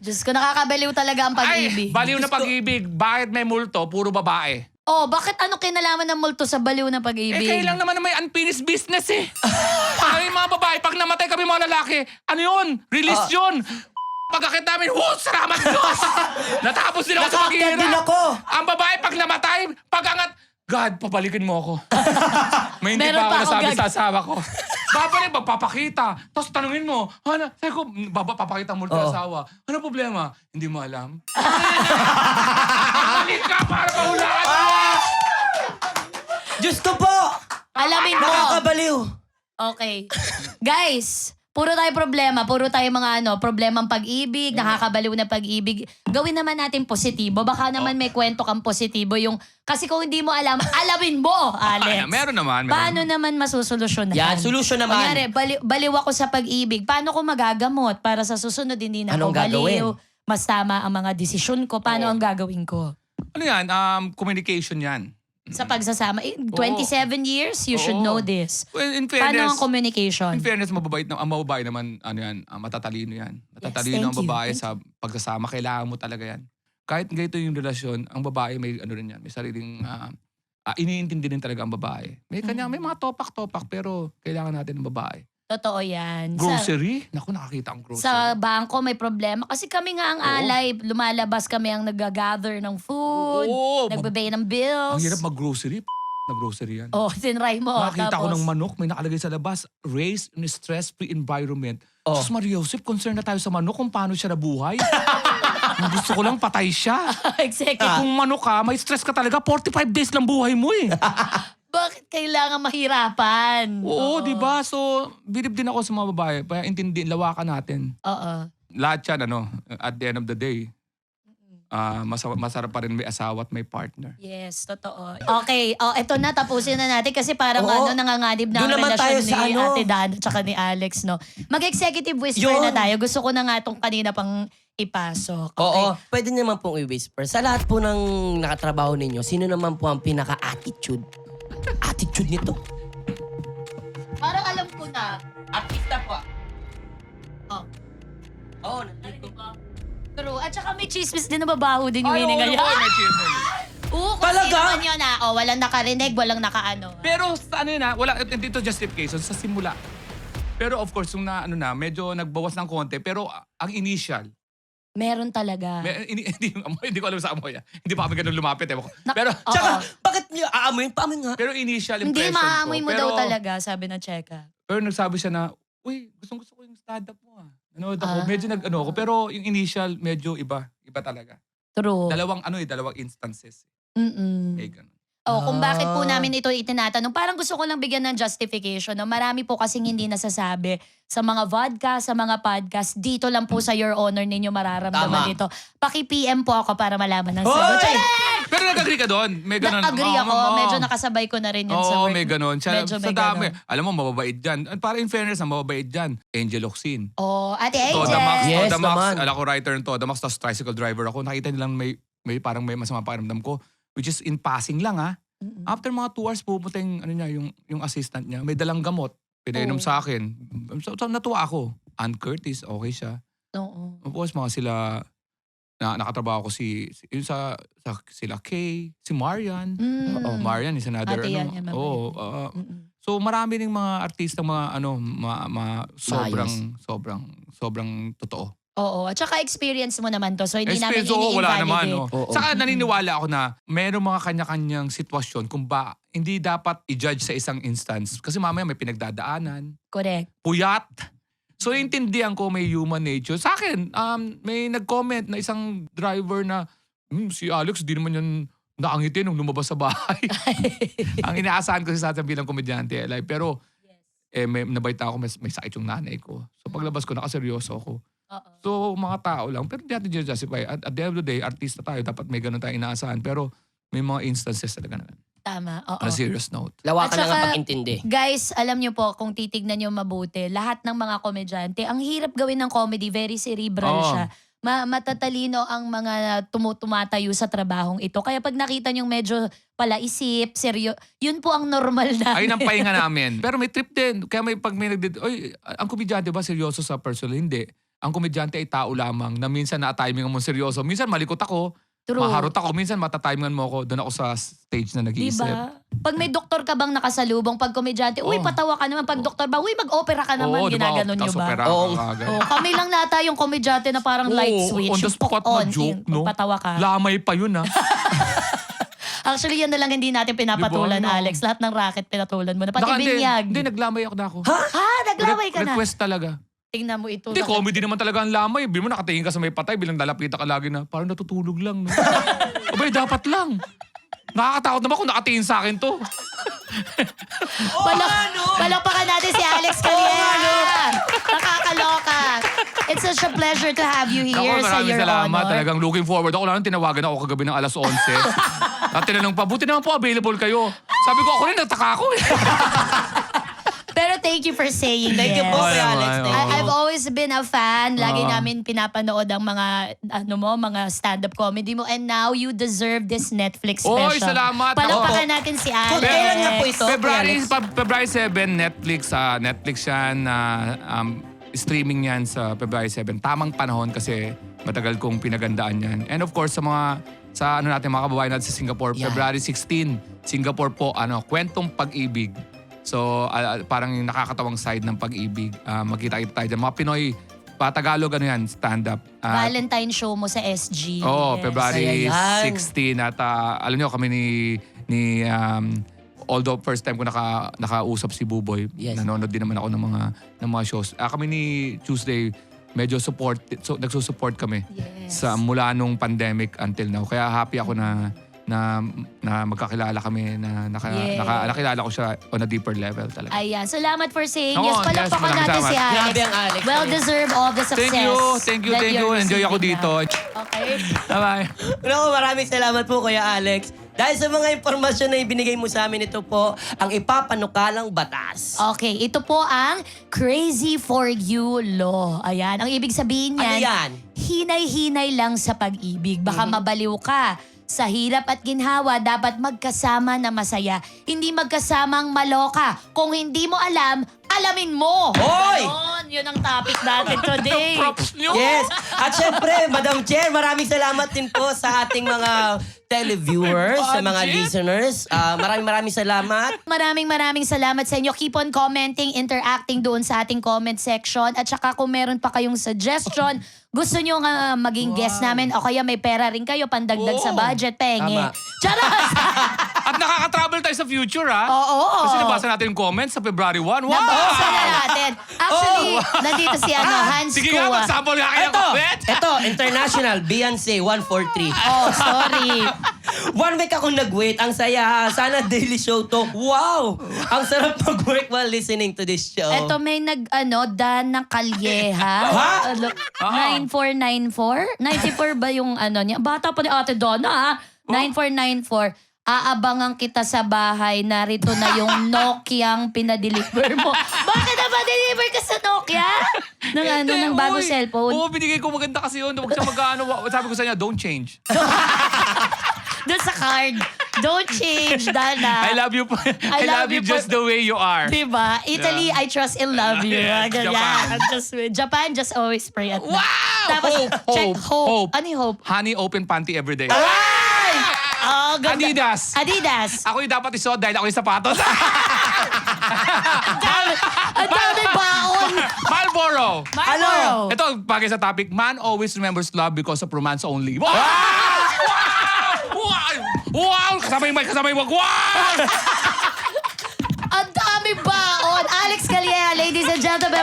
Diyos ko, nakakabaliw talaga ang pag-ibig. Ay, baliw na pag-ibig. Bakit may multo? Puro babae. Oh, bakit ano kinalaman ng multo sa baliw ng pag-ibig? Kailang naman na may unfinished business eh. Kami mga babae, pag namatay kami mga lalaki, ano yun? Release yun. Pagkakit namin, salamat Diyos! Natapos din ako sa Nakaakyat paghihirap. din ako. Ang babae, pag namatay, pag-angat, God, papalikin mo ako. May hindi Meron pa ako pa akong nasabi sa asawa ko. Babalik, magpapakita. Tapos tanungin mo, sabi ko, papakita mo sa asawa. Ano problema? Hindi mo alam. Balik ka para mahulaan mo! Diyos ko po! Alamin mo. Nakakabaliw. Okay. Guys, puro tayo problema. Puro tayo mga problemang pag-ibig, nakakabaliw na pag-ibig. Gawin naman natin positibo. Baka naman may kwento kang positibo. Kasi kung hindi mo alam, alamin mo, Alex. Meron naman. Paano naman masusolusyonan? Yan, solusyon naman. Kunyari, baliw ako sa pag-ibig. Paano ko magagamot para sa susunod hindi na Anong ako baliw? gagawin? Mas tama ang mga desisyon ko. Paano ang gagawin ko? Ano yan? Communication yan. Sa pagsasama. 27 years, you should know this. Well, in Paano fairness, ang communication? In fairness, ang mababae naman, matatalino yan. Matatalino thank ang babae you. sa pagsasama. Kailangan mo talaga yan. Kahit ganito yung relasyon, ang babae may rin yan. May sariling, iniintindi din talaga ang babae. May mga topak-topak, pero kailangan natin ng babae. Totoo yan. Grocery? Naku, nakakita ang grocery. Sa bangko may problema. Kasi kami nga ang alay. Lumalabas kami ang nag-gather ng food. Oo, Nagbabay ng bills. ang hirap mag-grocery. Na grocery yan. Oh, tinry mo. Nakakita ko Tapos, ng manok, may nakalagay sa labas, raised in a stress-free environment. Oh. Sus Maria Joseph, concerned na tayo sa manok kung paano siya nabuhay. Ang gusto ko lang patay siya. Exactly. Kung manok ka, may stress ka talaga, 45 days lang buhay mo eh. Bakit kailangan mahirapan? Oo, di ba? So, bilib din ako sa mga babae. Kaya intindihin, lawakan natin. Oo. Lahat yan, at the end of the day, masarap pa rin may asawa at may partner. Yes, totoo. Okay, eto na, tapusin na natin kasi parang Oo. nanganganib na Doon ang naman tayo relasyon sa ni Ate Dan at saka ni Alex, no? Mag-executive whisper Yun. na tayo. Gusto ko na nga itong kanina pang ipasok. Okay. Oo, pwede naman pong i-whisper. Sa lahat po ng nakatrabaho ninyo, sino naman po ang pinaka-attitude? Attitude nito? Parang alam ko na. Artista po. Oh. Oo, nandito. True. At saka may chismis din na babaho din yung hininga niya. may chismis. Oo, kung Talaga? sino man yun walang nakarinig, walang nakaano. Pero sa wala, dito justification, sa simula. Pero of course, medyo nagbawas ng konti. Pero ang initial, Meron talaga. hindi ko alam sa amoy. Hindi pa kami ganun lumapit. Ewan ko. Pero, Oo. Tsaka, bakit niyo aamoy? Paamoy nga. pero initial Hindi, impression maaamoy ko. mo daw talaga, sabi na Cheka. Pero nagsabi siya na, uy, gusto ko yung stand-up mo ah. Nanood ako. Ah. Medyo ako. Pero yung initial, medyo iba. Iba talaga. True. Dalawang instances. Mm-mm. Eh, ganun. Kung bakit po namin ito itinatanong. Parang gusto ko lang bigyan ng justification. No? Marami po kasing hindi nasasabi sa mga vodka, sa mga podcast. Dito lang po sa Your Honor ninyo mararamdaman Tama. dito. Paki-PM po ako para malaman ng sagot. Hoy! Pero nag-agree ka doon. May ganun. Nag-agree ako. Oo. Medyo nakasabay ko na rin yun sa Oo, work. may ganun. Siya, Medyo sa may dami. ganun. Alam mo, mababait dyan. Para in fairness, ang mababait dyan, Angel Oxin. Oh, Ate Angel. Todamax, Yes, Todamax. naman. Alam ko, writer ng Todamax, tapos tricycle driver ako. Nakita nilang may parang may masama pakiramdam ko. Which is in passing lang After mga 2 hours, pupunta yung assistant niya. May dalang gamot. Pinainom sa akin. So, natuwa ako. Ann Curtis, okay siya. Oo. Tapos mga sila, nakatrabaho ko sila Kay, si Marian. Mm. Oh, Marian is another, Ate yan, yan, Oo. mabait. Mm-mm. So marami ning mga artista sobrang totoo. Oo. At saka experience mo naman to. So, hindi namin Experience, oo, wala naman. ini-invalidate. No? Oo. Saka naniniwala ako na mayroong mga kanya-kanyang sitwasyon kung hindi dapat i-judge sa isang instance. Kasi mamaya may pinagdadaanan, Correct. puyat. So intindihan ko may human nature. Sa akin, may nag-comment na isang driver na, si Alex, di naman yan nakangiti nung lumabas sa bahay. Ang inaasahan ko sa atin bilang komedyante. Pero may nabaita ako, may sakit yung nanay ko. So paglabas ko, nakaseryoso ako. Oo. So, mga tao lang. Pero hindi natin justify. At the end of the day, artista tayo. Dapat may ganun tayong inaasahan. Pero may mga instances talaga na. Tama. Oo. On a serious note. Lawakan At lang saka, ang pag-intindi. Guys, alam nyo po, kung titignan nyo mabuti, lahat ng mga komedyante, ang hirap gawin ng comedy, very cerebral Oo. siya. Matatalino ang mga tumatayo sa trabahong ito. Kaya pag nakita nyo medyo palaisip, yun po ang normal na. Ayun ang pahinga namin. Pero may trip din. Kaya pag may ang komedyante ba seryoso sa personal? Hindi. ang komedyante ay tao lamang na minsan na-timingan mo seryoso. Minsan malikot ako, True. maharot ako, minsan matatimingan mo ako, doon ako sa stage na nag-iisip. Diba? Pag may doktor ka bang nakasalubong, pag komedyante, uy, patawa ka naman. Pag doktor ba, uy, mag-opera ka naman. diba? Ginaganon nyo Tapos ba? opera Oo. ka agad. Oh, kami lang nata yung komedyante na parang light switch. On the yung spot on, na joke, yung no? patawa ka. Lamay pa yun, ha? Actually, yan na lang hindi natin pinapatulan, Diba, no? Alex. Lahat ng racket pinatulan mo na. Pati Hindi, binyag. naglamay ako na ako. Ha? Naglamay ka na. Request talaga. Tingnan mo ito. Hindi, comedy naman talaga ang lamay. Bili mo nakatingin ka sa may patay, bilang lalapitan ka lagi na, parang natutulog lang. No? Abay, dapat lang. Nakakatakot naman kung nakatingin sa akin to. Palakpakan natin si Alex Calleja. Nakakaloka. It's such a pleasure to have you here Ako, sa maraming Your salamat. Honor. Talagang looking forward. Ako lang tinawagan ako kagabi ng alas 11. At tinanong pa, buti naman po available kayo. Sabi ko, ako rin, nagtaka ako eh. Pero thank you for saying Thank you yes. po, Kuya Alex. Ay, Thank you. I've always been a fan. Lagi Oo. namin pinapanood ang mga mga stand-up comedy mo, and now you deserve this Netflix special. Oy, salamat. Palakpakan Ako. natin si Alex. Kung kailan nga po ito? February 7, Netflix yan. Streaming yan sa February 7. Tamang panahon kasi matagal kong pinagandaan yan. And of course, sa natin mga kababayan natin sa Singapore, Yan. February 16, Singapore po, Kwentong Pag-ibig. So, parang yung nakakatawang side ng pag-ibig. Magkita-kita tayo dyan. Mga Pinoy, Tagalog, stand-up. Valentine show mo sa SG. Oo, Yes. February Saya yan. 16. At alam nyo, kami although first time ko nakausap si Buboy, Yes. nanonood din naman ako ng mga shows. Kami ni Tuesday, medyo nagsusupport kami Yes. mula nung pandemic until now. Kaya happy ako na magkakilala kami, Yes. nakilala ko siya on a deeper level talaga. Ayan. Salamat for saying Oo, yes. yes, Palakpakan maraming natin si salamat. Alex. Grabe ang Alex. Well-deserved all the success. Thank you. that you're Enjoy ako receiving dito. now. Okay. Bye-bye. Naku, maraming salamat po, Kuya Alex. Dahil sa mga impormasyon na ibinigay mo sa amin, ito po ang ipapanukalang batas. Okay, ito po ang Crazy for You Law. Ayan, ang ibig sabihin Ano niyan, yan? hinay-hinay lang sa pag-ibig. Baka mabaliw ka. Sa hirap at ginhawa, dapat magkasama na masaya. Hindi magkasamang maloka. Kung hindi mo alam, alamin mo. Hoy! Yun ang topic natin today. Props nyo. Yes! At syempre, Madam Chair, maraming salamat din po sa ating mga televiewers, sa mga Budget? listeners. Maraming salamat. Maraming salamat sa inyo. Keep on commenting, interacting doon sa ating comment section. At saka kung meron pa kayong suggestion, gusto nyo nga maging guest namin o kaya may pera rin kayo pandagdag sa Oo. budget, penge. Tama. Charot! At nakaka-travel tayo sa future, ha? Oo. Kasi nabasa natin yung comments sa February 1. Wow! Nabasa na natin. Actually, nandito si Hans Sige nga, Kua. mag-sample nga kayo. Ito, international, Beyonce, 143. Oh, sorry. 1 week akong nag-wait. Ang saya. Sana daily show to. Wow! Ang sarap mag-work while listening to this show. Ito may Dana Calleja. Ha? 9494? 94 ba yung niya? Bata pa ni Ate Donna, ha? 9494. Aabangan kita sa bahay. Narito na yung Nokiang pinadeliver mo. Bakit na ba deliver ka sa Nokia? Ng bagong cellphone? Oo, binigay ko maganda kasi yun. Huwag siya sabi ko sa niya, don't change. Doon sa card. Don't change, Dana. I love you. I love you just the way you are. Diba? Italy, I trust and love you. Yes, Ganyan. Japan, just always pray at Wow! Tapos, check hope. Ano yung hope? Honey, open panty every day. Oh, ganda. Adidas. Adidas. Ako yung dapat isuot dahil ako yung sapatos. Ang dami baon. Marlboro. Marlboro. Ito, bagay sa topic, man always remembers love because of romance only. Wow! Wow! Kasama yung wag. Wow! Ang dami baon. Alex Calleja, ladies and gentlemen.